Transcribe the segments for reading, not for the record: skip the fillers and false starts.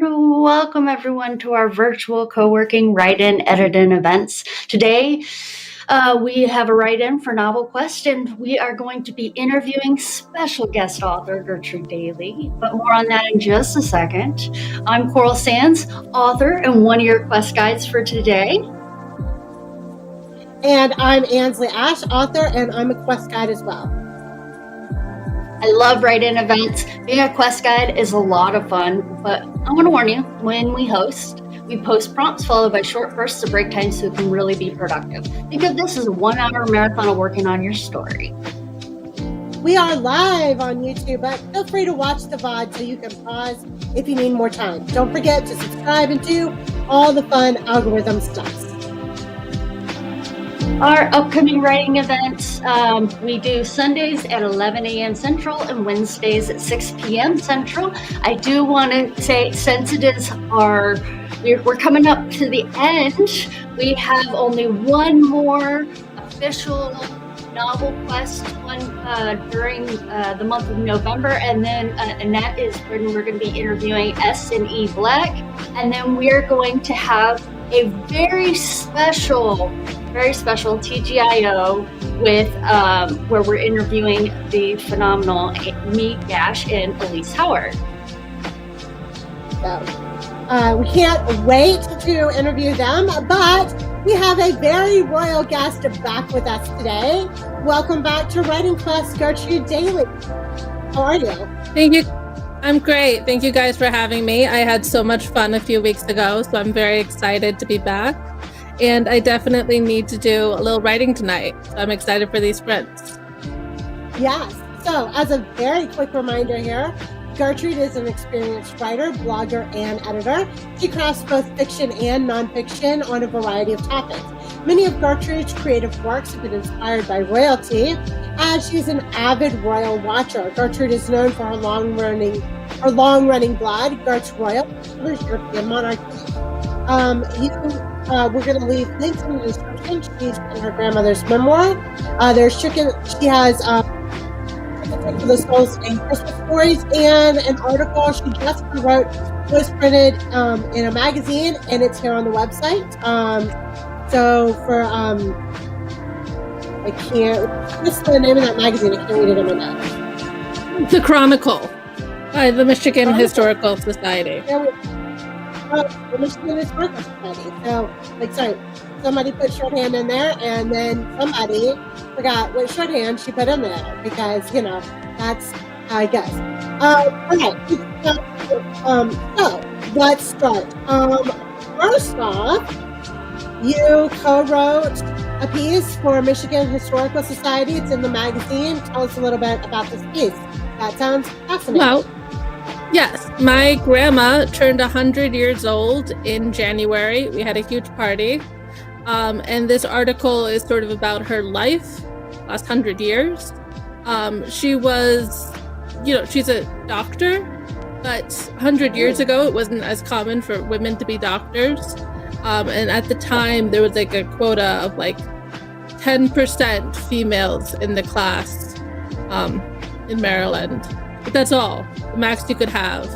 Welcome everyone to our virtual co-working write-in, edit-in events. Today, we have a write-in for Novel Quest, and we are going to be interviewing special guest author Gertrude Daly, but more on that in just a second. I'm Coral Sands, author and one of your quest guides for today. And I'm Ansley Ashe, author, and I'm a quest guide as well. I love write-in events. Being a quest guide is a lot of fun, but I want to warn you, when we host, we post prompts followed by short bursts of break time so it can really be productive. Think of this as a 1-hour marathon of working on your story. We are live on YouTube, but feel free to watch the VOD so you can pause if you need more time. Don't forget to subscribe and do all the fun algorithm stuff. Our upcoming writing events, we do Sundays at 11 a.m. Central and Wednesdays at 6 p.m. Central. I do want to say, since we're coming up to the end, we have only one more official Novel Quest one during the month of November, and that is when we're going to be interviewing S&E Black, and then we're going to have a very special TGIO with where we're interviewing the phenomenal Me Gash and Elise Howard. So we can't wait to interview them, but we have a very royal guest back with us today. Welcome back to Writing Quest, Gertrude Daly. How are you? Thank you. I'm great. Thank you guys for having me. I had so much fun a few weeks ago, so I'm very excited to be back. And I definitely need to do a little writing tonight. So I'm excited for these sprints. Yes. So as a very quick reminder here, Gertrude is an experienced writer, blogger, and editor. She crafts both fiction and nonfiction on a variety of topics. Many of Gertrude's creative works have been inspired by royalty, as she's an avid royal watcher. Gertrude is known for her long-running blog, Gert's Royal, European Monarchy. We're going to leave links in the description. She's in her grandmother's memoir. She has for the Souls and Christmas Stories, and an article she just wrote was printed in a magazine, and it's here on the website. What's the name of that magazine? I can't read it in my notes. The Chronicle by the Michigan Historical Society. The Michigan Historical Society. So, somebody put shorthand in there, and then somebody forgot what shorthand she put in there, because, that's how it goes. Okay. So, let's start. First off, you co-wrote a piece for Michigan Historical Society. It's in the magazine. Tell us a little bit about this piece. That sounds fascinating. Well, yes, my grandma turned 100 years old in January. We had a huge party. And this article is sort of about her life, last 100 years. She was, she's a doctor, but 100 years ago, it wasn't as common for women to be doctors. And at the time, there was a quota of 10% females in the class in Maryland. But that's all, the max you could have.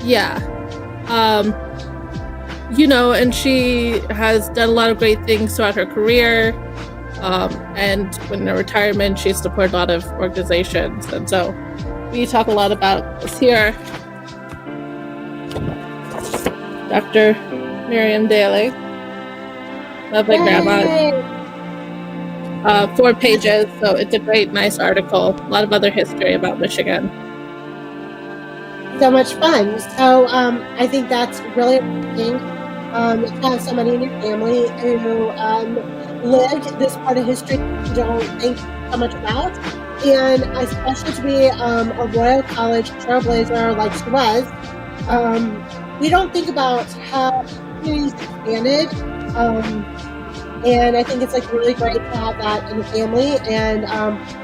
Yeah. And she has done a lot of great things throughout her career. And in her retirement, she supported a lot of organizations. And so we talk a lot about this here. Dr. Miriam Daly. Love my grandma. 4 pages, so it's a great, nice article. A lot of other history about Michigan. So much fun. So I think that's really interesting to have somebody in your family who lived this part of history you don't think so much about, and especially to be a Royal College trailblazer like she was. We don't think about how communities expanded, and I think it's really great to have that in the family, and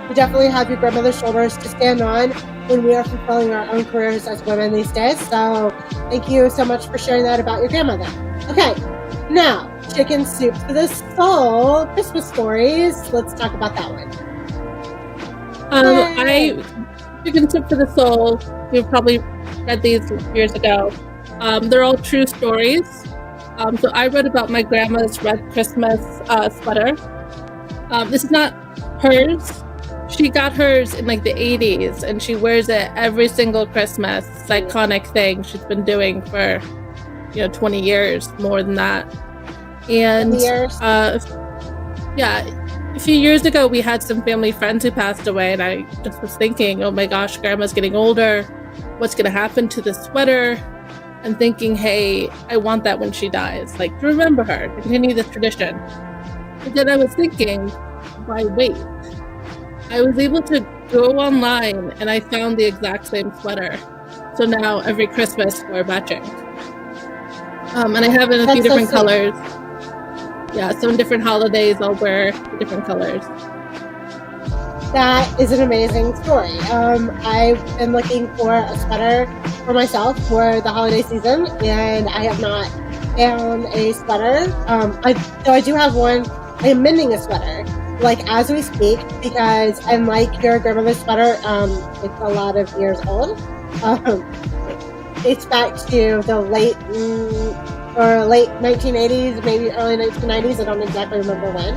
we definitely have your grandmother's shoulders to stand on when we are fulfilling our own careers as women these days. So thank you so much for sharing that about your grandmother. Okay, now Chicken Soup for the Soul, Christmas Stories. Let's talk about that one. Chicken Soup for the Soul, you've probably read these years ago. They're all true stories. So I read about my grandma's red Christmas sweater. This is not hers. She got hers in like the 80s, and she wears it every single Christmas. It's an iconic thing she's been doing for 20 years, more than that. And a few years ago we had some family friends who passed away, and I just was thinking, oh my gosh, grandma's getting older, what's going to happen to this sweater? And thinking, hey, I want that when she dies, like to remember her, to continue this tradition. But then I was thinking, why wait? I was able to go online and I found the exact same sweater. So now every Christmas we're matching. And I have it in a few different colors. Yeah, so in different holidays I'll wear different colors. That is an amazing story. I've been looking for a sweater for myself for the holiday season, and I have not found a sweater. I do have one. I am mending a sweater, like as we speak, because unlike your grandmother's sweater, it's a lot of years old. It's back to the late 1980s, maybe early 1990s. I don't exactly remember when.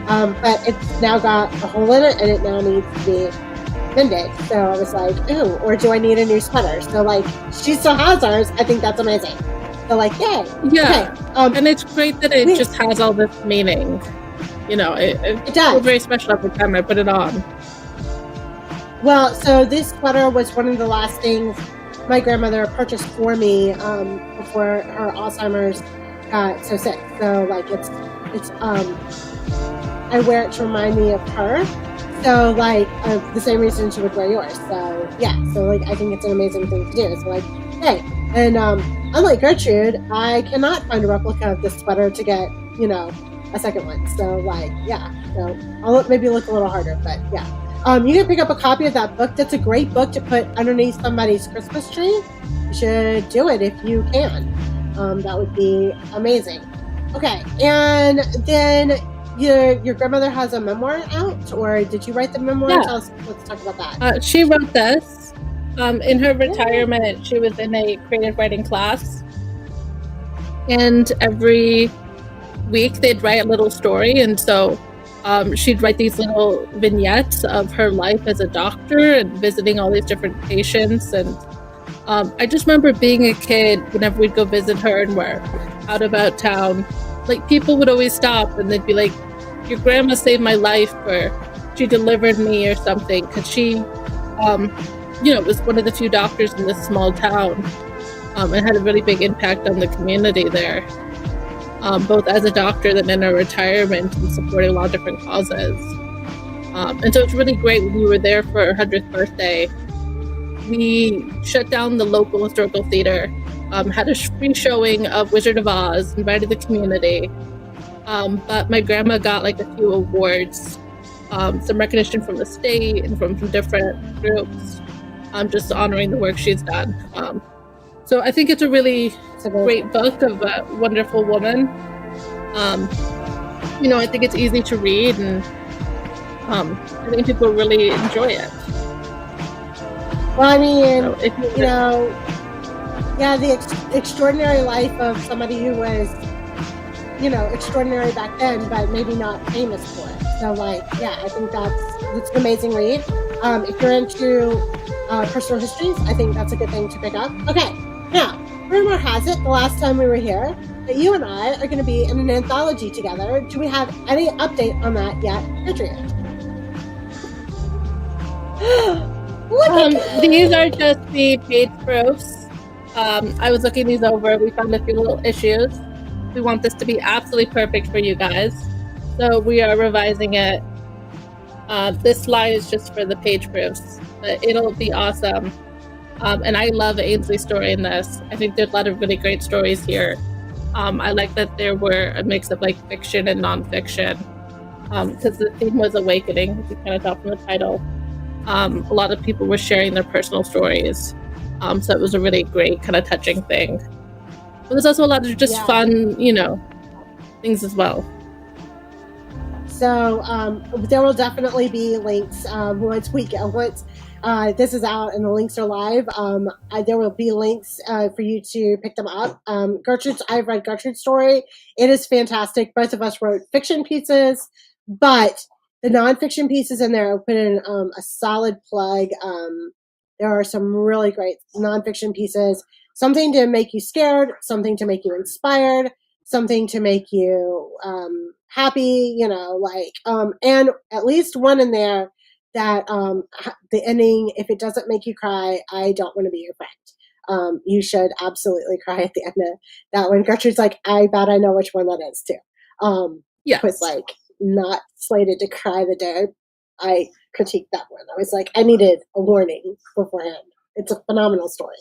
But it's now got a hole in it, and it now needs to be mended. So I was like, ooh, or do I need a new sweater? So like, she still has ours. I think that's amazing. So like, yay. Yeah. Okay. And it's great that it just has all this meaning. It does. Feels very special every time I put it on. Well, so this sweater was one of the last things my grandmother purchased for me before her Alzheimer's got so sick. So like, it's I wear it to remind me of her. So like, the same reason she would wear yours. So yeah, so like, I think it's an amazing thing to do. So like, hey, and unlike Gertrude, I cannot find a replica of this sweater to get, a second one. So like, yeah, so I'll maybe look a little harder, but yeah. You can pick up a copy of that book. That's a great book to put underneath somebody's Christmas tree. You should do it if you can. That would be amazing. Okay, and then your grandmother has a memoir out, or did you write the memoir? Yeah. Let's talk about that. She wrote this. In her retirement, she was in a creative writing class, and every week they'd write a little story, and so she'd write these little vignettes of her life as a doctor and visiting all these different patients. And I just remember being a kid, whenever we'd go visit her and we're out about town, like people would always stop and they'd be like, your grandma saved my life, or she delivered me or something, because she was one of the few doctors in this small town, and had a really big impact on the community there, both as a doctor then in her retirement and supporting a lot of different causes. And so it's really great. When we were there for her 100th birthday, we shut down the local historical theater, had a free showing of Wizard of Oz, invited the community, but my grandma got like a few awards, some recognition from the state and from different groups, just honoring the work she's done. So I think it's a really great book of a wonderful woman. I think it's easy to read, and I think people really enjoy it. Well, I mean, so the extraordinary life of somebody who was, extraordinary back then, but maybe not famous for it. So, like, yeah, I think that's an amazing read. If you're into personal histories, I think that's a good thing to pick up. Okay, now, rumor has it, the last time we were here, that you and I are going to be in an anthology together. Do we have any update on that yet, Gertrude? These are just the page proofs. I was looking these over. We found a few little issues. We want this to be absolutely perfect for you guys, so we are revising it. This slide is just for the page proofs, but it'll be awesome. And I love Ainsley's story in this. I think there's a lot of really great stories here. I like that there were a mix of like fiction and nonfiction, because the theme was awakening, as you kind of tell from the title. A lot of people were sharing their personal stories, so it was a really great kind of touching thing. But there's also a lot of just fun, things as well. So there will definitely be links once This is out and the links are live. There will be links for you to pick them up. I've read Gertrude's story. It is fantastic. Both of us wrote fiction pieces, but the nonfiction pieces in there, I'll put in a solid plug. There are some really great nonfiction pieces. Something to make you scared, something to make you inspired, something to make you happy, and at least one in there that the ending, if it doesn't make you cry, I don't want to be your friend. You should absolutely cry at the end of that one. Gertrude's like, I bet I know which one that is too. Yes. Was like not slated to cry the day I critiqued that one. I was like, I needed a warning beforehand. It's a phenomenal story.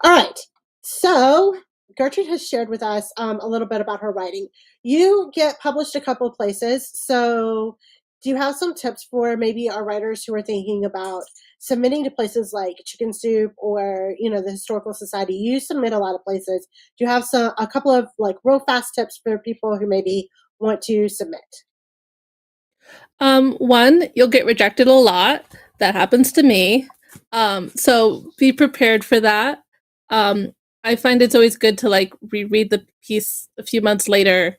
All right. So Gertrude has shared with us a little bit about her writing. You get published a couple of places. So do you have some tips for maybe our writers who are thinking about submitting to places like Chicken Soup or, the Historical Society? You submit a lot of places. Do you have a couple of like real fast tips for people who maybe want to submit? One, you'll get rejected a lot. That happens to me. So be prepared for that. I find it's always good to like reread the piece a few months later,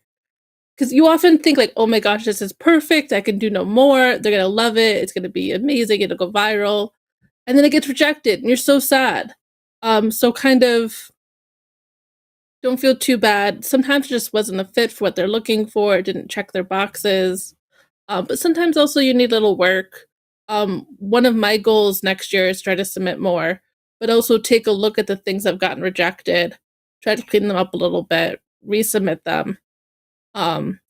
because you often think like, oh my gosh, this is perfect. I can do no more. They're going to love it. It's going to be amazing. It'll go viral. And then it gets rejected and you're so sad. So kind of don't feel too bad. Sometimes it just wasn't a fit for what they're looking for. It didn't check their boxes. But sometimes also you need a little work. One of my goals next year is try to submit more, but also take a look at the things I've gotten rejected, try to clean them up a little bit, resubmit them.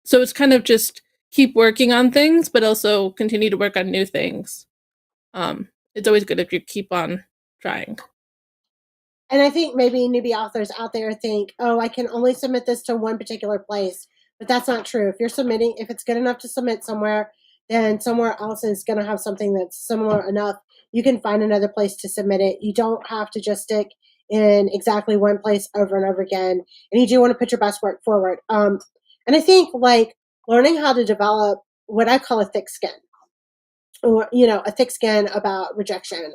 So it's kind of just keep working on things, but also continue to work on new things. It's always good if you keep on trying. And I think maybe newbie authors out there think, oh, I can only submit this to one particular place. But that's not true. If you're submitting, if it's good enough to submit somewhere, then somewhere else is going to have something that's similar enough. You can find another place to submit it. You don't have to just stick in exactly one place over and over again. And you do want to put your best work forward. And I think like learning how to develop what I call a thick skin, or, a thick skin about rejection.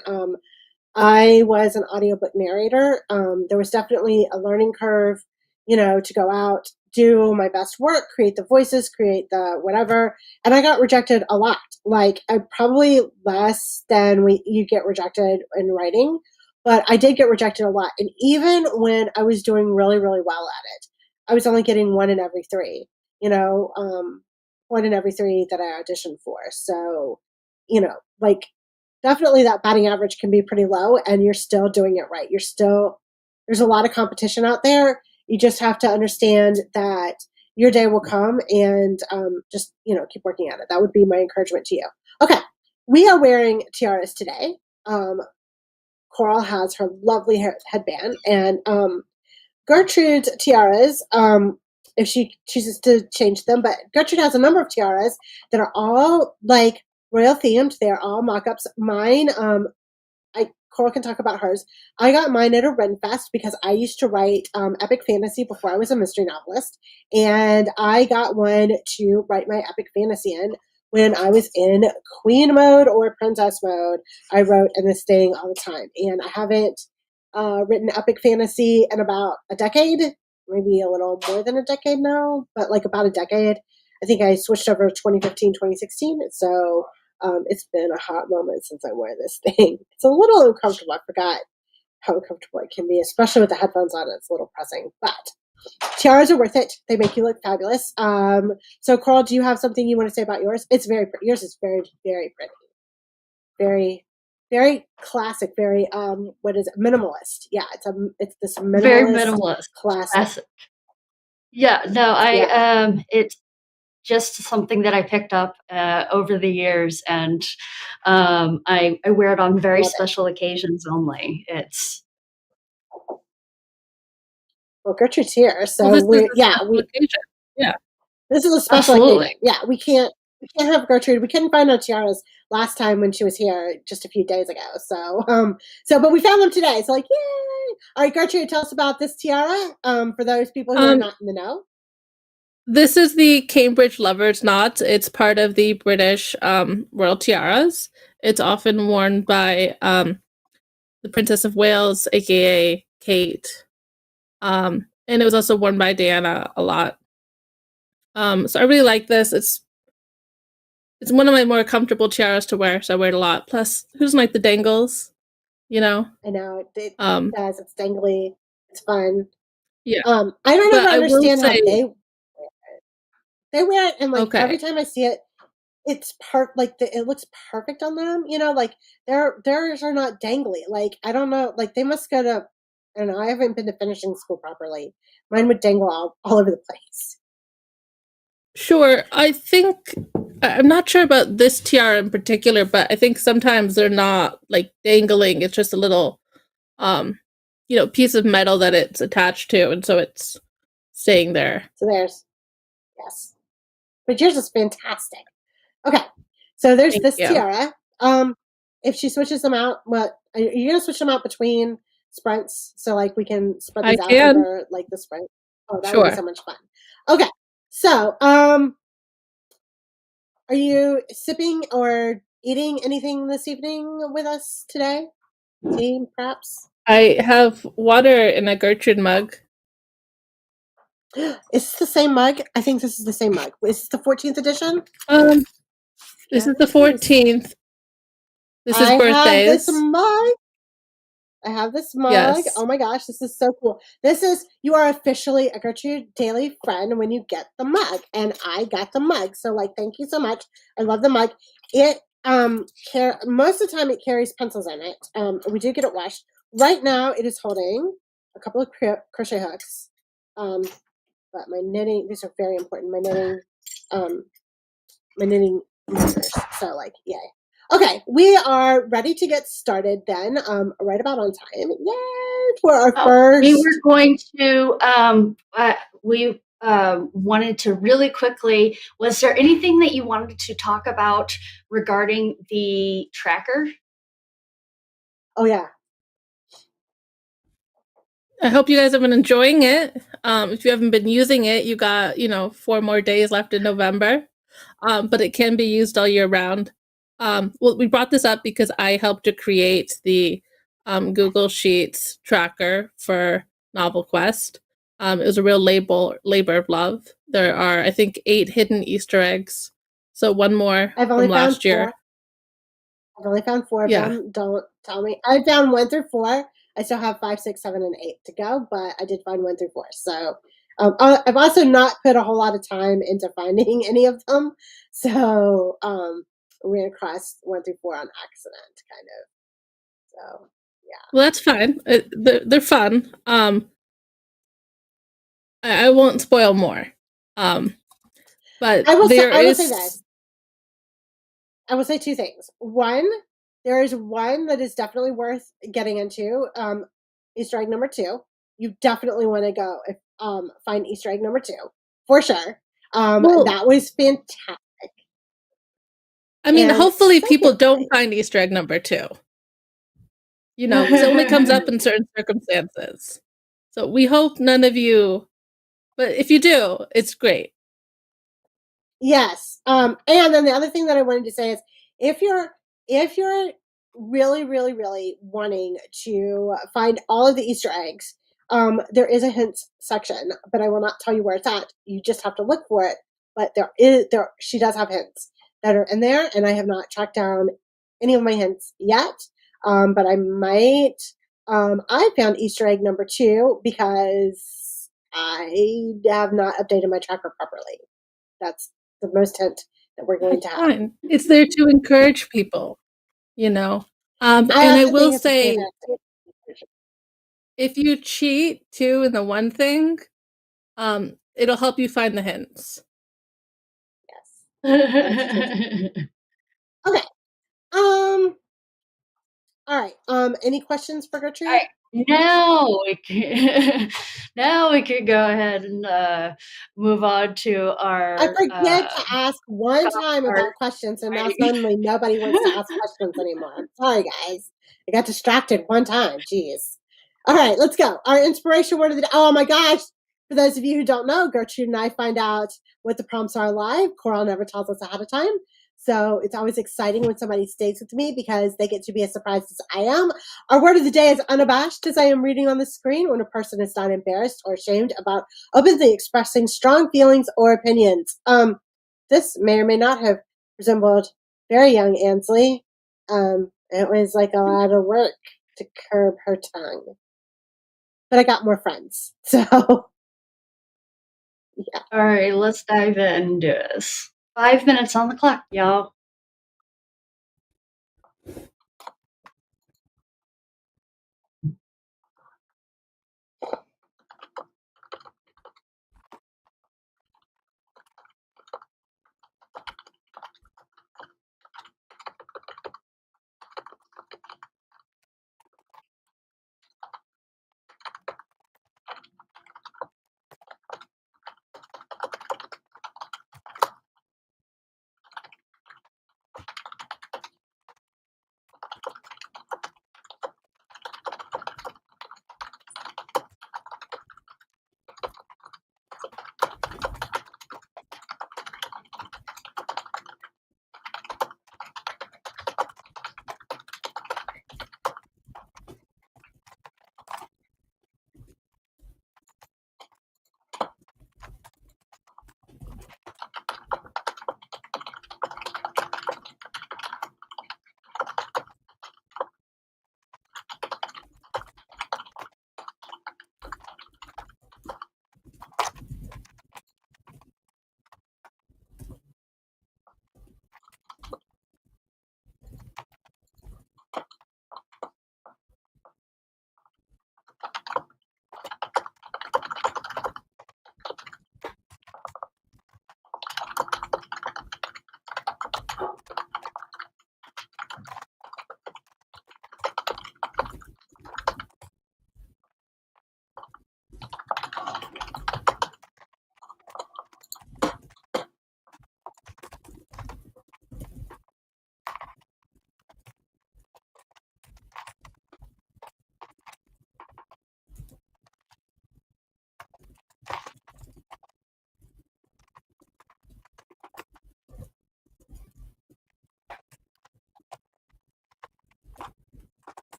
I was an audiobook narrator. There was definitely a learning curve, to go out, do my best work, create the voices, create the whatever. And I got rejected a lot, like probably less than you get rejected in writing, but I did get rejected a lot. And even when I was doing really, really well at it, I was only getting one in every three, one in every three that I auditioned for. So, like definitely that batting average can be pretty low and you're still doing it right. There's a lot of competition out there. You just have to understand that your day will come and just, keep working at it. That would be my encouragement to you. Okay. We are wearing tiaras today. Coral has her lovely headband and Gertrude's tiaras, if she chooses to change them, but Gertrude has a number of tiaras that are all like royal themed. They're all mock-ups. Mine, Coral can talk about hers. I got mine at a Ren Fest because I used to write epic fantasy before I was a mystery novelist, and I got one to write my epic fantasy in when I was in queen mode or princess mode. I wrote in this thing all the time, and I haven't written epic fantasy in about a decade, maybe a little more than a decade now, but like about a decade. I think I switched over 2015, 2016. So it's been a hot moment since I wore this thing. It's a little uncomfortable. I forgot how uncomfortable it can be, especially with the headphones on. It's a little pressing, but tiaras are worth it. They make you look fabulous. So Coral, do you have something you want to say about yours? It's very pretty. Yours is very, very pretty. Very, very classic, very what is it? Minimalist. Yeah, it's this minimalist, Very minimalist, classic. Yeah, no, it's just something that I picked up over the years, and I wear it on very special occasions only. Well, Gertrude's here, so Well, we yeah. This is a special occasion. Yeah, we can't have Gertrude. We couldn't find our tiaras last time when she was here just a few days ago. So but we found them today. So like, yay! All right, Gertrude, tell us about this tiara. For those people who are not in the know. This is the Cambridge Lover's Knot. It's part of the British royal tiaras. It's often worn by the Princess of Wales, aka Kate. And it was also worn by Diana a lot. So I really like this. It's one of my more comfortable tiaras to wear, so I wear it a lot. Plus, who doesn't like the dangles? I know it does. It's dangly. It's fun. Yeah. I don't ever understand how they wear it, and like every Okay. time I see it, it's it looks perfect on them. Like theirs are not dangly. Like I don't know. Like they must go to. I don't know. I haven't been to finishing school properly. Mine would dangle all over the place. Sure. I think I'm not sure about this tiara in particular, but I think sometimes they're not like dangling. It's just a little piece of metal that it's attached to, and so it's staying there. So there's yes. But yours is fantastic. Okay. So there's this tiara. If she switches them out, what are you gonna switch them out between sprints so like we can spread these out over like the sprint? Oh, that would be so much fun. Okay. So, are you sipping or eating anything this evening with us today? Tea, perhaps? I have water in a Gertrude mug. Is this the same mug? I think this is the same mug. Is this the 14th edition? This is the 14th. This is birthdays. I have this mug. Yes. Oh my gosh, this is so cool. You are officially a Gertrude Daly friend when you get the mug. And I got the mug. So like, thank you so much. I love the mug. It, most of the time it carries pencils in it. We do get it washed. Right now it is holding a couple of crochet hooks. But my knitting, these are very important. My knitting markers. So like, yay. Okay, we are ready to get started then, right about on time. Yay, for our first. We were going to, we wanted to really quickly, was there anything that you wanted to talk about regarding the tracker? Oh, yeah. I hope you guys have been enjoying it. If you haven't been using it, you got, 4 more days left in November, but it can be used all year round. Well, we brought this up because I helped to create the Google Sheets tracker for Novel Quest. It was a real labor of love. There are, I think, 8 hidden Easter eggs. So one more from last year. I've only found 4 of them. Don't tell me. I found 1 through 4. I still have 5, 6, 7, and 8 to go, but I did find 1 through 4. So I've also not put a whole lot of time into finding any of them. So we ran across 1 through 4 on accident, kind of. So yeah. Well, that's fine. They're fun. I won't spoil more. But I will say this. I will say 2 things. One, there is one that is definitely worth getting into. Easter egg number 2. You definitely want to go find Easter egg number 2 for sure. That was fantastic. I mean, hopefully people don't find Easter egg number 2. Because it only comes up in certain circumstances. So we hope none of you, but if you do, it's great. Yes. And then the other thing that I wanted to say is if you're really, really, really wanting to find all of the Easter eggs, there is a hints section, but I will not tell you where it's at. You just have to look for it. But she does have hints that are in there, and I have not tracked down any of my hints yet. But I might. I found Easter egg number 2 because I have not updated my tracker properly. That's the most hint that we're going to have. Fine. It's there to encourage people, And I will say, if you cheat too in the one thing, it'll help you find the hints. Yes. Okay. All right. Any questions for Gertrude? All right. Now we can go ahead and move on to our. I forget to ask one time about questions, and now suddenly nobody wants to ask questions anymore. Sorry, guys. I got distracted one time. Jeez. All right, let's go. Our inspiration word of the day. Oh my gosh. For those of you who don't know, Gertrude and I find out what the prompts are live. Coral never tells us ahead of time. So it's always exciting when somebody stays with me because they get to be as surprised as I am. Our word of the day is unabashed, as I am reading on the screen, when a person is not embarrassed or ashamed about openly expressing strong feelings or opinions. This may or may not have resembled very young Ansley. It was like a lot of work to curb her tongue. But I got more friends. So, yeah. All right, let's dive into this. 5 minutes on the clock, y'all.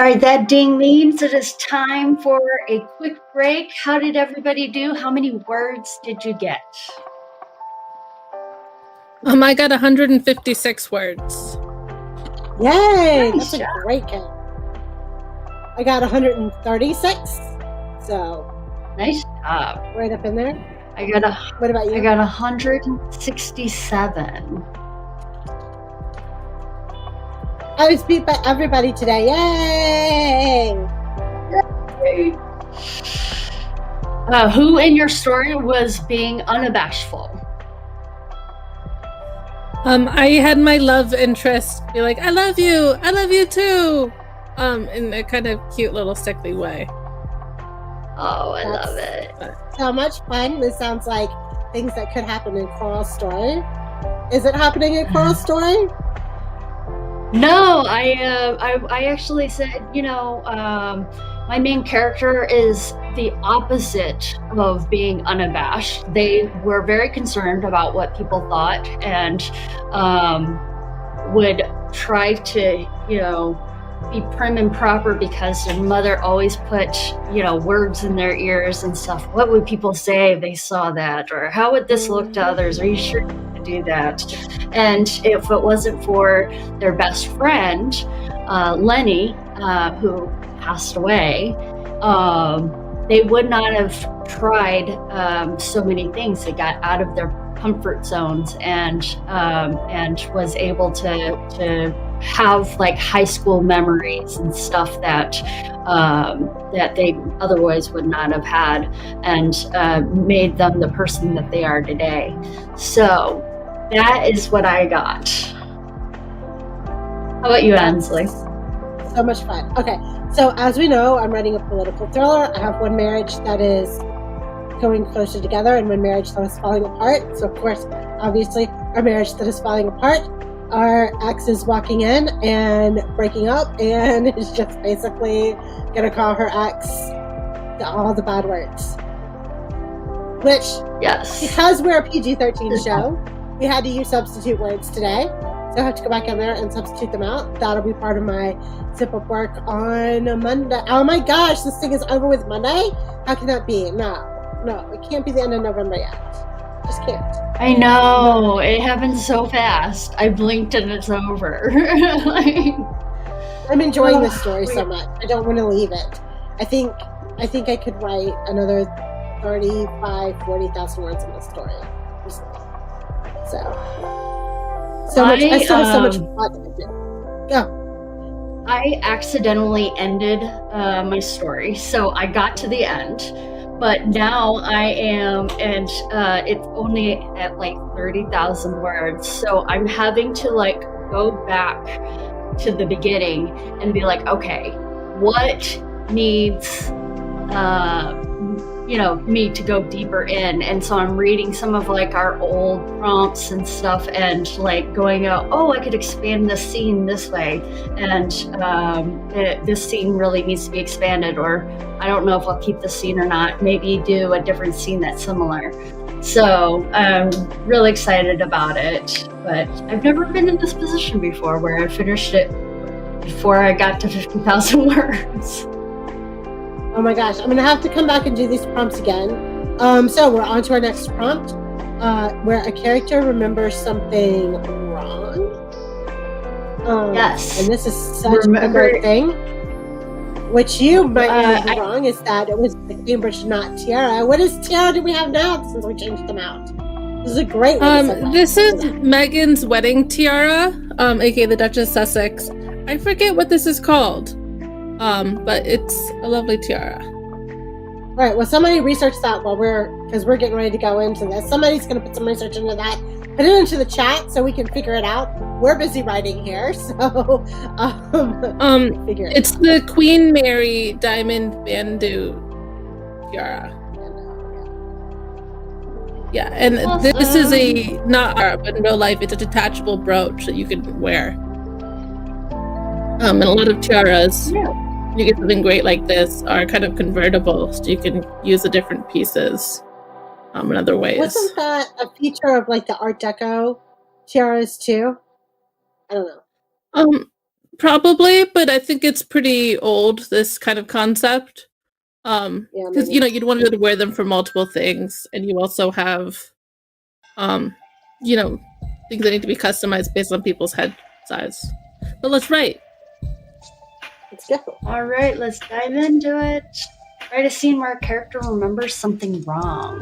right, that ding means it is time for a quick break. How did everybody do? How many words did you get? I got 156 words. Yay! Nice That's a job. great count. I got 136. So Nice job. right up in there. What about you? I got 167. I was beat by everybody today. Yay! Who in your story was being unabashful? I had my love interest be like, I love you too. In a kind of cute little sickly way. Oh, I love it. So much fun. This sounds like things that could happen in Coral's story. Is it happening in Coral's story? No, I actually said, my main character is the opposite of being unabashed. They were very concerned about what people thought and would try to, be prim and proper because their mother always put, words in their ears and stuff. What would people say if they saw that? Or how would this look to others? Are you sure to do that? And if it wasn't for their best friend, Lenny, who passed away, they would not have tried so many things. They got out of their comfort zones and was able to have like high school memories and stuff that they otherwise would not have had, and made them the person that they are today. So that is what I got. How about you, Ansley? So much fun. Okay, so as we know, I'm writing a political thriller. I have one marriage that is coming closer together and one marriage that is falling apart. So of course, obviously, our marriage that is falling apart, our ex is walking in and breaking up and is just basically gonna call her ex all the bad words. Which, yes, because we're a PG-13 show, we had to use substitute words today. So I have to go back in there and substitute them out. That'll be part of my zip-up work on Monday. Oh my gosh, this thing is over with Monday? How can that be? No, it can't be the end of November yet. Just can't. I know, it happened so fast. I blinked and it's over. I'm enjoying this story so much. I don't want to leave it. I think I could write another 40,000 words in this story. I still have so much plot to do. Go. I accidentally ended my story, so I got to the end. But now I am, and it's only at like 30,000 words. So I'm having to like go back to the beginning and be like, okay, what needs, me to go deeper in? And so I'm reading some of like our old prompts and stuff and like going out, I could expand this scene this way. And this scene really needs to be expanded, or I don't know if I'll keep the scene or not, maybe do a different scene that's similar. So I'm really excited about it, but I've never been in this position before where I finished it before I got to 50,000 words. Oh my gosh, I'm going to have to come back and do these prompts again. So we're on to our next prompt, where a character remembers something wrong. Yes. And this is such a good thing. Which you might be wrong is that it was the Cambridge, not tiara. What is tiara do we have now since we changed them out? This is a great one. This is Meghan's wedding tiara, aka the Duchess of Sussex. I forget what this is called. But it's a lovely tiara. All right, well, somebody research that because we're getting ready to go into this. Somebody's going to put some research into that. Put it into the chat so we can figure it out. We're busy writing here, so figure it it's out. the Queen Mary diamond bandeau tiara. Yeah, and awesome. This is not art, but in real life, it's a detachable brooch that you can wear. And a lot of tiaras, you get something great like this, are kind of convertible, so you can use the different pieces in other ways. Wasn't that a feature of like the Art Deco tiaras too? I don't know. Probably, but I think it's pretty old, this kind of concept. Yeah, Because maybe. you'd want to be able to wear them for multiple things, and you also have, you know, things that need to be customized based on people's head size. But let's write. Let's go. All right, let's dive into it. Write a scene where a character remembers something wrong.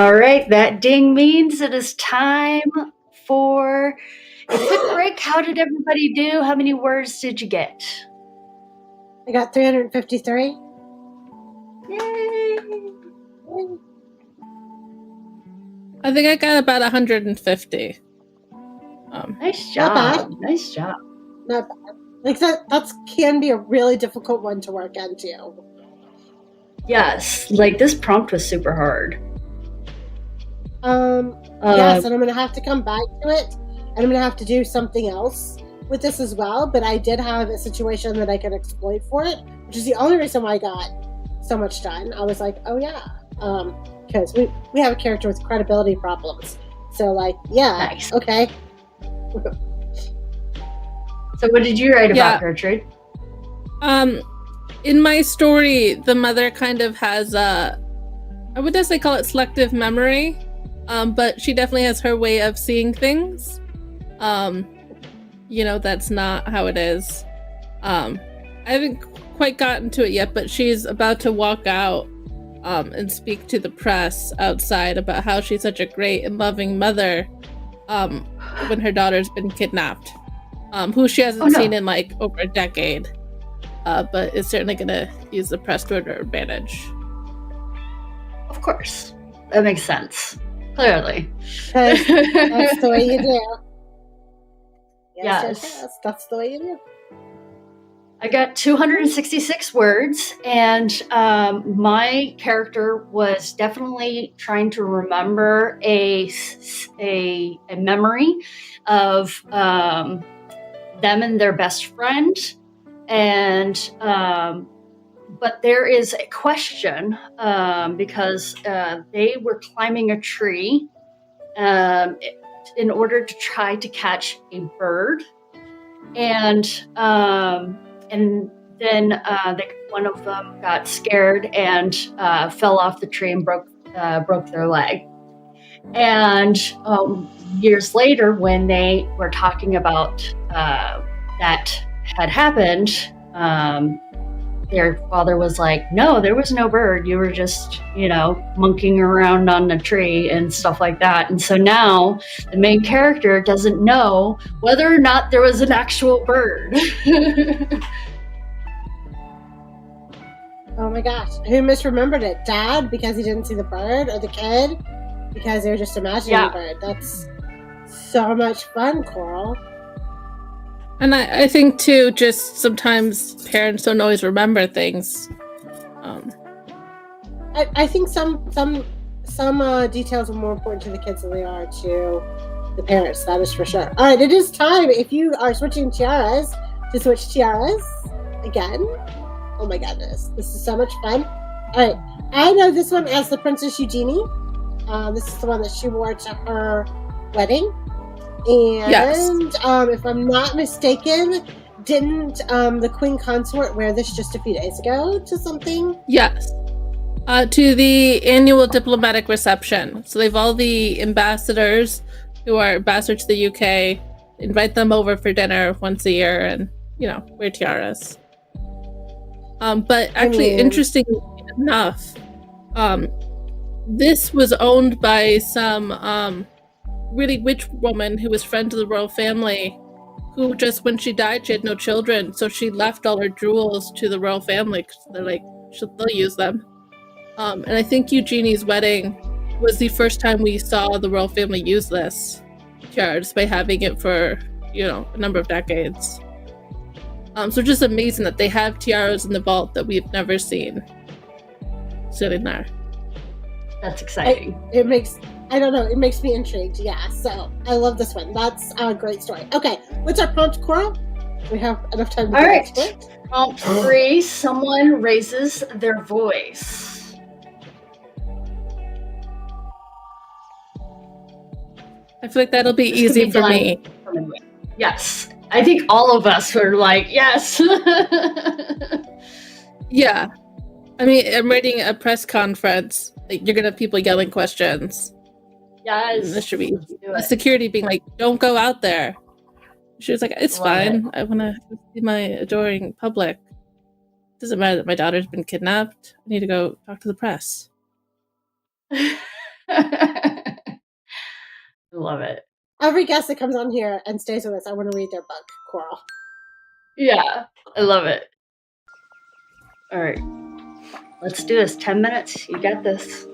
All right, that ding means it is time for a quick break. How did everybody do? How many words did you get? I got 353. Yay! I think I got about 150. Nice Not bad. job. Nice job. Not bad. Like that can be a really difficult one to work into. Yes, like this prompt was super hard. Yes, and I'm gonna have to come back to it, and I'm gonna have to do something else with this as well. But I did have a situation that I could exploit for it, which is the only reason why I got so much done. I was like, oh yeah, because we have a character with credibility problems. So like, yeah, Nice. okay. So what did you write about, Gertrude? In my story, the mother kind of has I would just call it selective memory, but she definitely has her way of seeing things. That's not how it is. I haven't quite gotten to it yet, but she's about to walk out and speak to the press outside about how she's such a great and loving mother when her daughter's been kidnapped, who she hasn't seen in like over a decade, but is certainly going to use the press to her advantage. Of course. That makes sense. Clearly. That's the way you do. Yes. That's the way you do. I got 266 words, and my character was definitely trying to remember a memory of them and their best friend, and but there is a question because they were climbing a tree in order to try to catch a bird, and then one of them got scared and fell off the tree and broke their leg. And years later, when they were talking about that had happened, their father was like, "No, there was no bird. You were just, monkeying around on the tree and stuff like that." And so now the main character doesn't know whether or not there was an actual bird. Oh my gosh. Who misremembered it? Dad, because he didn't see the bird, or the kid, because they were just imagining the bird? That's so much fun, Coral. And I think, too, just sometimes parents don't always remember things. I think some details are more important to the kids than they are to the parents. That is for sure. All right, it is time, if you are switching tiaras, to switch tiaras again. Oh my goodness, this is so much fun. All right, I know this one as the Princess Eugenie. This is the one that she wore to her wedding. And if I'm not mistaken, didn't the Queen Consort wear this just a few days ago to something? Yes. To the annual diplomatic reception. So they've all the ambassadors who are ambassadors to the UK, invite them over for dinner once a year and, wear tiaras. But actually, interestingly enough, this was owned by some really rich woman who was friend to the royal family, who just when she died, she had no children, so she left all her jewels to the royal family because they're like, they'll use them. And I think Eugenie's wedding was the first time we saw the royal family use this tiara, just by having it for a number of decades. So just amazing that they have tiaras in the vault that we've never seen sitting there. That's exciting. It makes me intrigued. Yeah, so I love this one. That's a great story. Okay, what's our prompt, Coral? We have enough time to All right. Prompt 3, someone raises their voice. I feel like that'll be easy for me. Yes. I think all of us were like, yes. Yeah. I mean, I'm writing a press conference. Like, you're going to have people yelling questions. Yes. This should be security being like, don't go out there. She was like, it's fine. I want to see my adoring public. Doesn't matter that my daughter's been kidnapped. I need to go talk to the press. I love it. Every guest that comes on here and stays with us, I want to read their book, Coral. Yeah, I love it. All right. Let's do this. 10 minutes. You got this.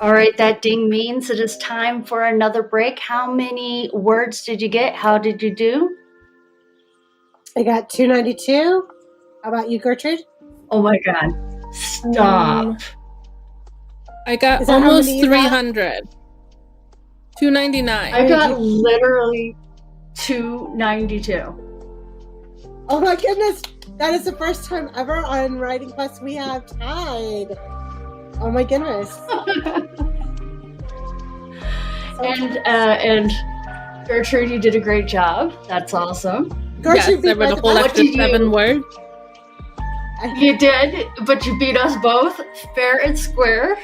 All right, that ding means it is time for another break. How many words did you get? How did you do? I got 292. How about you, Gertrude? Oh my God. Stop. I got Is that how almost many you got? 300. 299. I got literally 292. Oh my goodness. That is the first time ever on Writing Quest we have tied. Oh my goodness. And Gertrude, you did a great job. That's awesome. Gertrude, yes, I read a whole extra 7 words. You did, but you beat us both fair and square.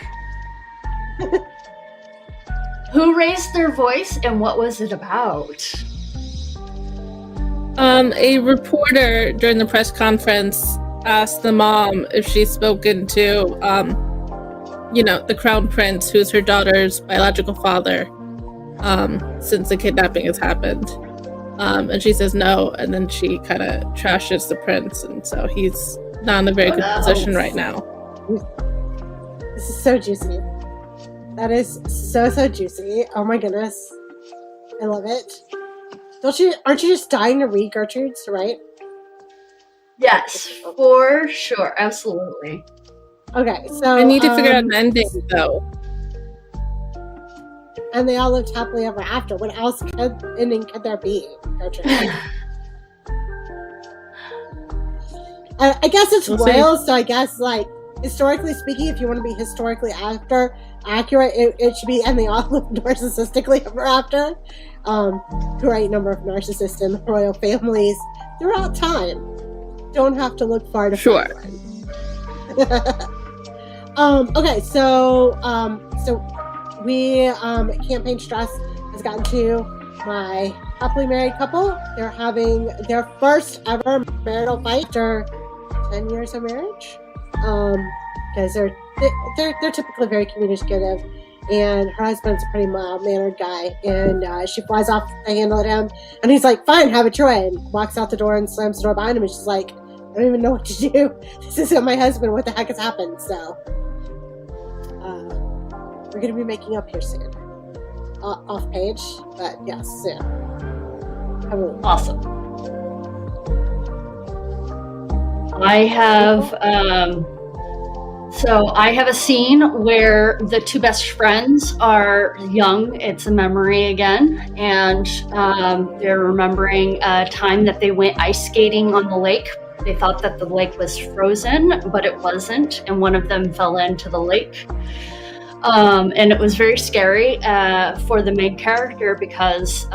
Who raised their voice and what was it about? A reporter during the press conference asked the mom if she's spoken to, the crown prince, who's her daughter's biological father, since the kidnapping has happened. And she says no, and then she kind of trashes the prince, and so he's not in a very good position right now. This is so juicy. That is so juicy. Oh my goodness. I love it. Aren't you just dying to read Gertrude's, right? Yes, for sure. Absolutely. Okay, so I need to figure out an ending though. And they all lived happily ever after. What else ending could there be, Gertrude? I guess it's royal, so I guess, like, historically speaking, if you want to be historically accurate, it should be, and they all live narcissistically ever after. Great number of narcissists in royal families throughout time. Don't have to look far to find one. Okay, so we campaign stress has gotten to my happily married couple. They're having their first ever marital fight after 10 years of marriage, because they're typically very communicative, and her husband's a pretty mild-mannered guy, and she flies off the handle at him, and he's like, fine, have it your way, and walks out the door and slams the door behind him, and she's like, I don't even know what to do. This isn't my husband. What the heck has happened? So we're going to be making up here soon. Off page, but yes, soon. Awesome. I have a scene where the two best friends are young. It's a memory again, and they're remembering a time that they went ice skating on the lake. They thought that the lake was frozen, but it wasn't, and one of them fell into the lake. And it was very scary for the main character because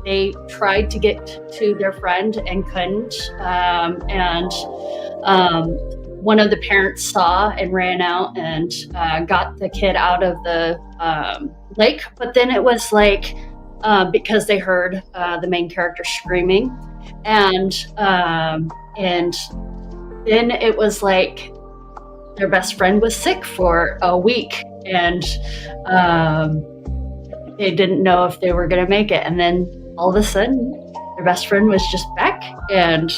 they tried to get to their friend and couldn't. And one of the parents saw and ran out and got the kid out of the lake. But then it was like, because they heard the main character screaming, and then it was like their best friend was sick for a week. And they didn't know if they were going to make it. And then all of a sudden, their best friend was just back, and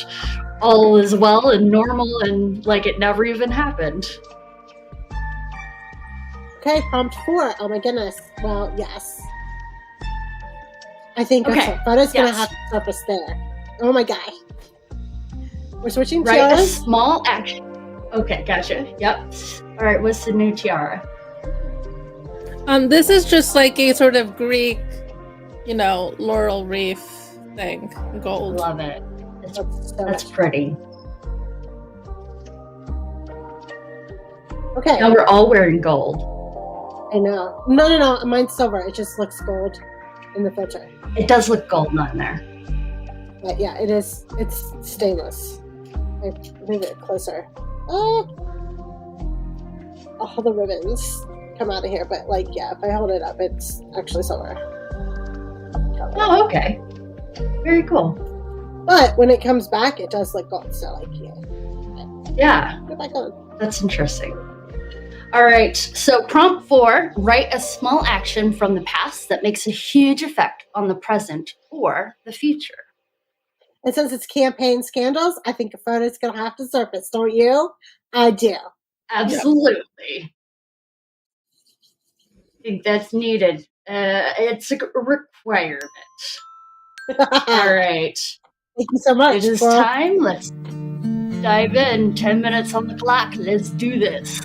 all is well and normal, and like it never even happened. Okay, prompt 4. Oh my goodness. Well, yes. I think okay. Photo's going to have to surface there. Oh my God. We're switching tiaras. Write a small action. Okay, gotcha. Yep. All right, what's the new tiara? This is just like a sort of Greek, laurel wreath thing. Gold. Love it. That's pretty. Okay. Now we're all wearing gold. I know. No. Mine's silver. It just looks gold in the photo. It does look gold on there. But yeah, it is. It's stainless. I move it closer. All the ribbons come out of here, but if I hold it up, it's actually silver. Oh, okay. Very cool. But when it comes back, it does look gold. So yeah. Go back on. That's interesting. All right. So prompt 4: write a small action from the past that makes a huge effect on the present or the future. And since it's campaign scandals, I think a photo's going to have to surface, don't you? I do. Absolutely. think that's needed. It's a requirement. All right. Thank you so much. It is Well, time. Let's dive in. 10 minutes on the clock. Let's do this.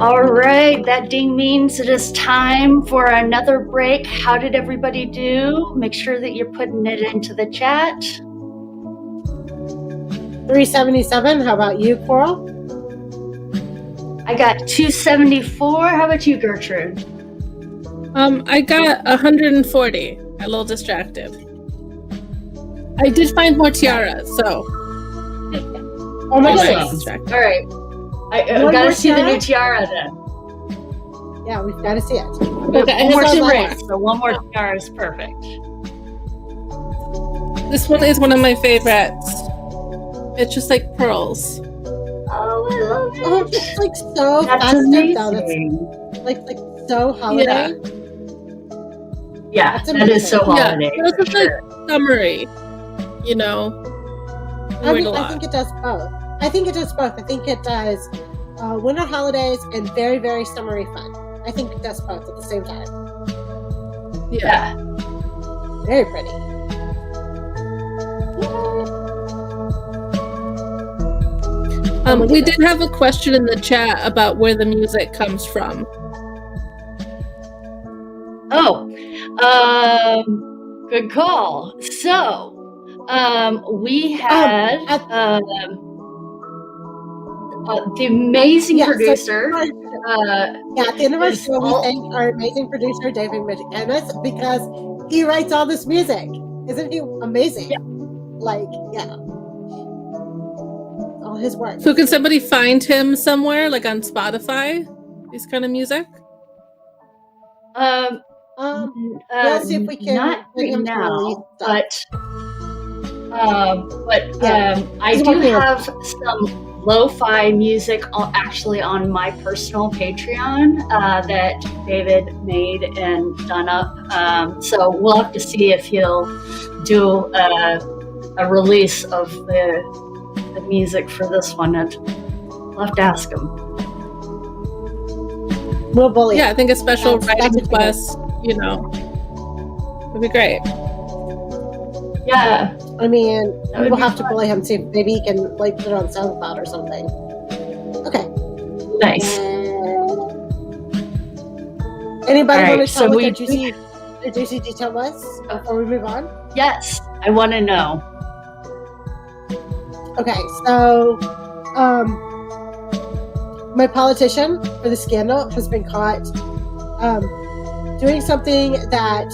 All right, that ding means it is time for another break. How did everybody do? Make sure that you're putting it into the chat. 377. How about you, Coral? I got 274. How about you, Gertrude? I got 140. Got a little distracted. I did find more tiaras, so. Oh my Awesome. goodness. All right. I got to see the new tiara then. Yeah, we've got to see it. Okay, One more two more. spray, so one more tiara is perfect. This one is one of my favorites. It's just like pearls. Oh, I love it. Oh, it's like so That's festive though. amazing. That's like so holiday. Yeah, That's that is so holiday. Yeah, for it's like sure. summery, you know. I think it does both. I think it does both. I think it does winter holidays and very, very summery fun. I think it does both at the same time. Yeah. Very pretty. We did have a question in the chat about where the music comes from. Oh, good call. So, we had the amazing producer. At the end of our show, we thank our amazing producer, David McInnes, because he writes all this music. Isn't he amazing? Yeah. All his work. So can somebody find him somewhere, like on Spotify, this kind of music? We'll see if we can not get him right to release now, stuff. I do have some lo-fi music actually on my personal Patreon that David made and done up. So we'll have to see if he'll do a release of the music for this one. We'll have to ask him. We'll bully. Yeah, I think a special writing request, would be great. Yeah. I mean, we'll have to bully him, see if maybe he can put it on SoundCloud or something. Okay. Nice. Anybody All want right, to tell so what we their juicy detail was before we move on? Yes, I want to know. Okay, so my politician for the scandal has been caught doing something that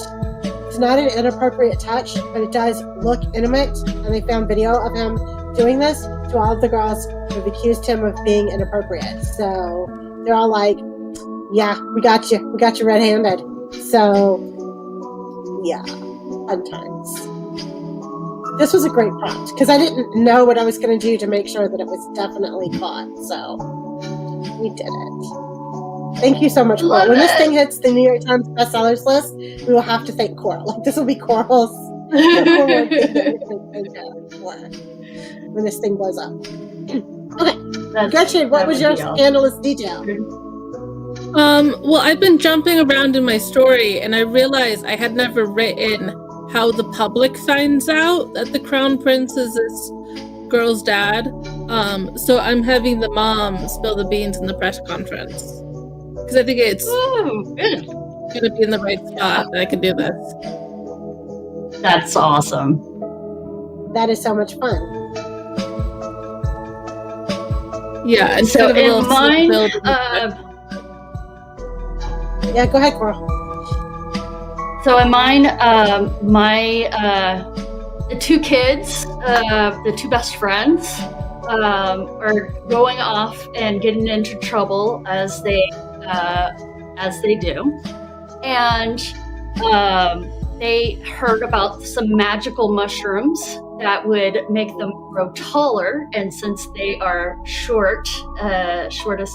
is not an inappropriate touch, but it does look intimate, and they found video of him doing this to all of the girls who have accused him of being inappropriate. So they're all like, yeah, we got you red-handed. So yeah, fun times. This was a great prompt because I didn't know what I was going to do to make sure that it was definitely caught. So we did it. Thank you so much, Coral. When this thing hits the New York Times bestsellers list, we will have to thank Coral. Like, this will be Coral's number one thing that we're going to thank her for when this thing blows up. Okay, Gertrude, what was your scandalous detail? Well, I've been jumping around in my story, and I realized I had never written how the public finds out that the crown prince is this girl's dad. So I'm having the mom spill the beans in the press conference because I think it's gonna be in the right spot that I can do this. That's awesome. That is so much fun. Yeah, and so in mine, yeah, go ahead, Coral. So in mine, the two kids, the two best friends, are going off and getting into trouble as they do, and they heard about some magical mushrooms that would make them grow taller. And since they are shortest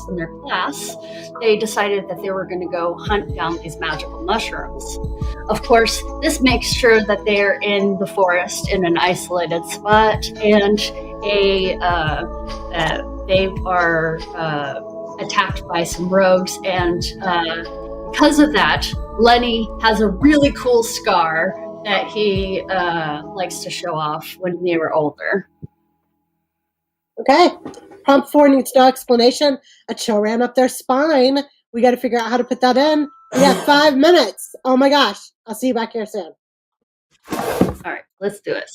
in their class, they decided that they were going to go hunt down these magical mushrooms. Of course, this makes sure that they're in the forest in an isolated spot, and they are attacked by some rogues. And because of that, Lenny has a really cool scar that he likes to show off when they were older. Okay. Prompt 4 needs no explanation. A chill ran up their spine. We got to figure out how to put that in. We have 5 minutes. Oh my gosh. I'll see you back here soon. All right, let's do it.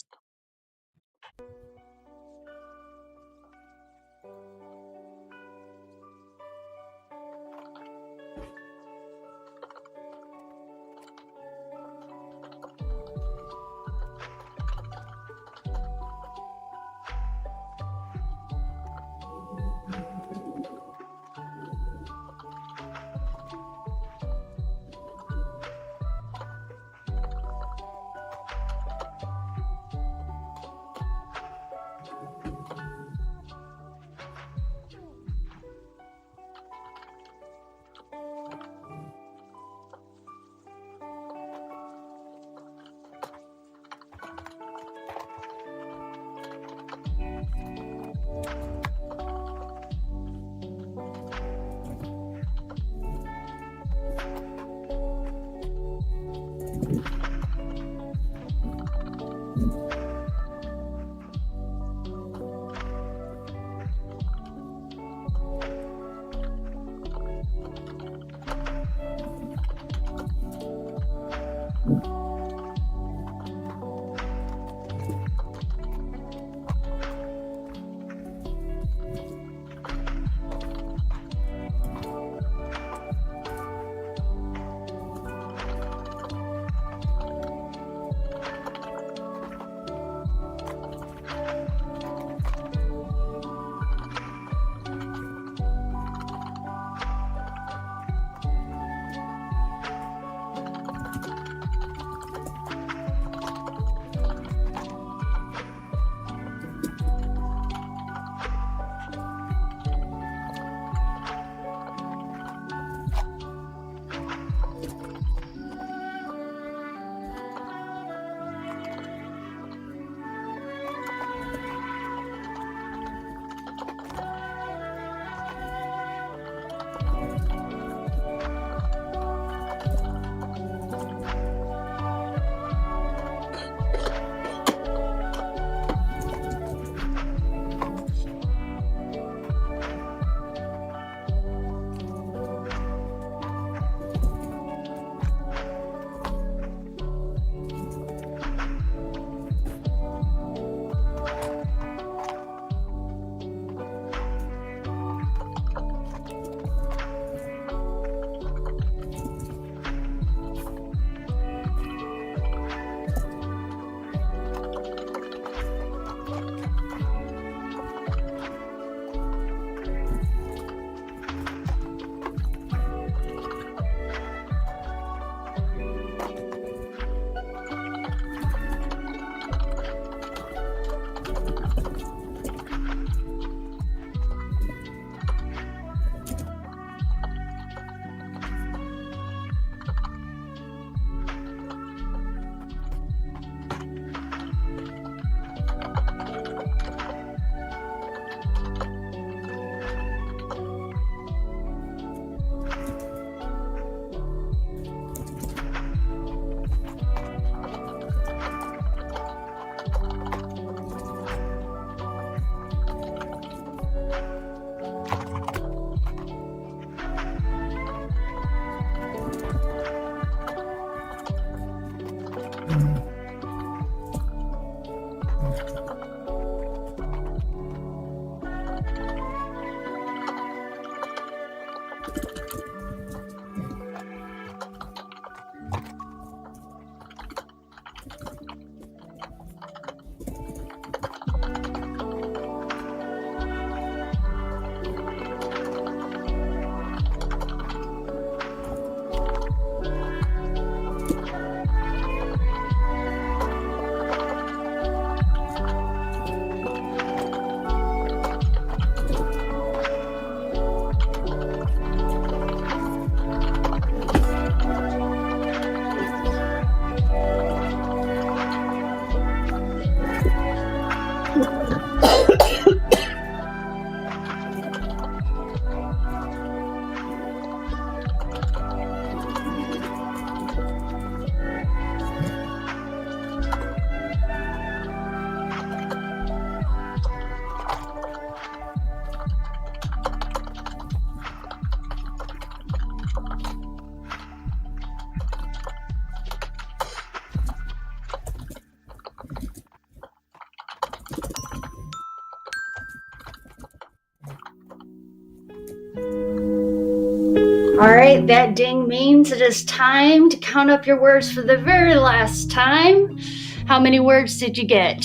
All right, that ding means it is time to count up your words for the very last time. How many words did you get?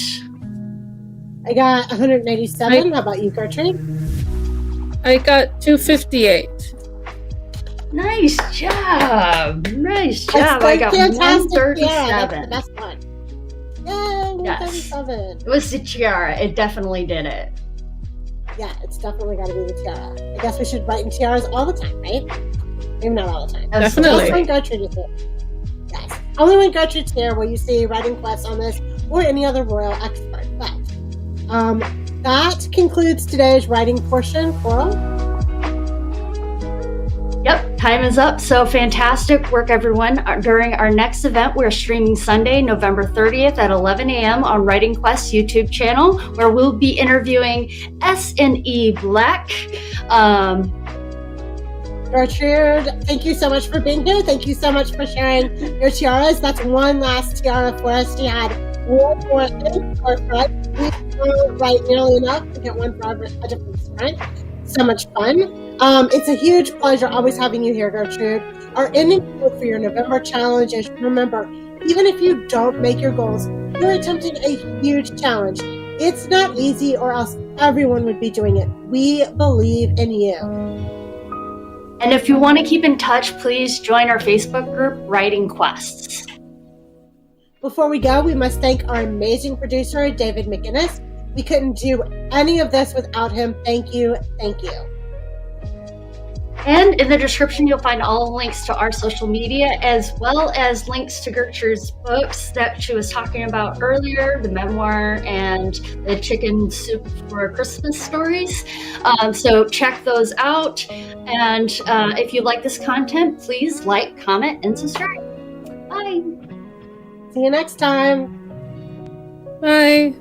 I got 187. How about you, Gertrude? I got 258. Nice job. Nice job. I got 137. That's the best one. Yay, 137. It was the tiara. It definitely did it. Yeah, it's definitely got to be the tiara. I guess we should write in tiaras all the time, right? Maybe not all the time. Definitely. Just when Gertrude is here. Yes. Only when Gertrude's here will you see writing quests on this or any other royal expert. But that concludes today's writing portion. Coral? Yep, time is up. So fantastic work, everyone. During our next event, we're streaming Sunday, November 30th at 11 a.m. on Writing Quest YouTube channel, where we'll be interviewing S&E Black. Gertrude, thank you so much for being here. Thank you so much for sharing your tiaras. That's one last tiara for us. You had one more thing for us. We were right nearly enough to get one for a different strength. So much fun. It's a huge pleasure always having you here, Gertrude. Our ending quote for your November challenge is, remember, even if you don't make your goals, you're attempting a huge challenge. It's not easy, or else everyone would be doing it. We believe in you. And if you want to keep in touch, please join our Facebook group, Writing Quests. Before we go, we must thank our amazing producer, David McGinnis. We couldn't do any of this without him. Thank you. Thank you. And in the description, you'll find all the links to our social media, as well as links to Gertrude's books that she was talking about earlier, the memoir and the chicken soup for Christmas stories. So check those out. And if you like this content, please like, comment, and subscribe. Bye. See you next time. Bye.